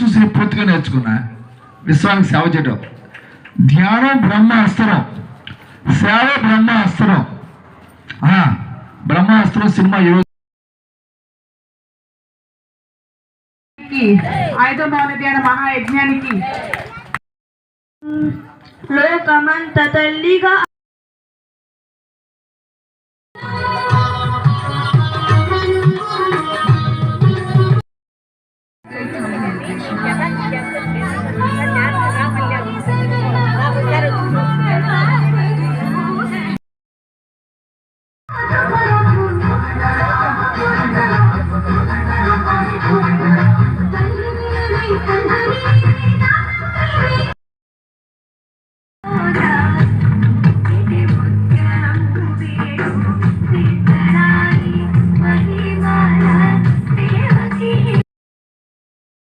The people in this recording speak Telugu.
చూసి పూర్తిగా నేర్చుకున్నా. విశ్వానికి సేవ చేయడం, ధ్యానం బ్రహ్మాస్త్రం, సేవ బ్రహ్మాస్త్రం. బ్రహ్మాస్త్రం సినిమా ఈరోజు 5వ ధ్యాన మహాయజ్ఞానికి లోకమంత తల్లిగా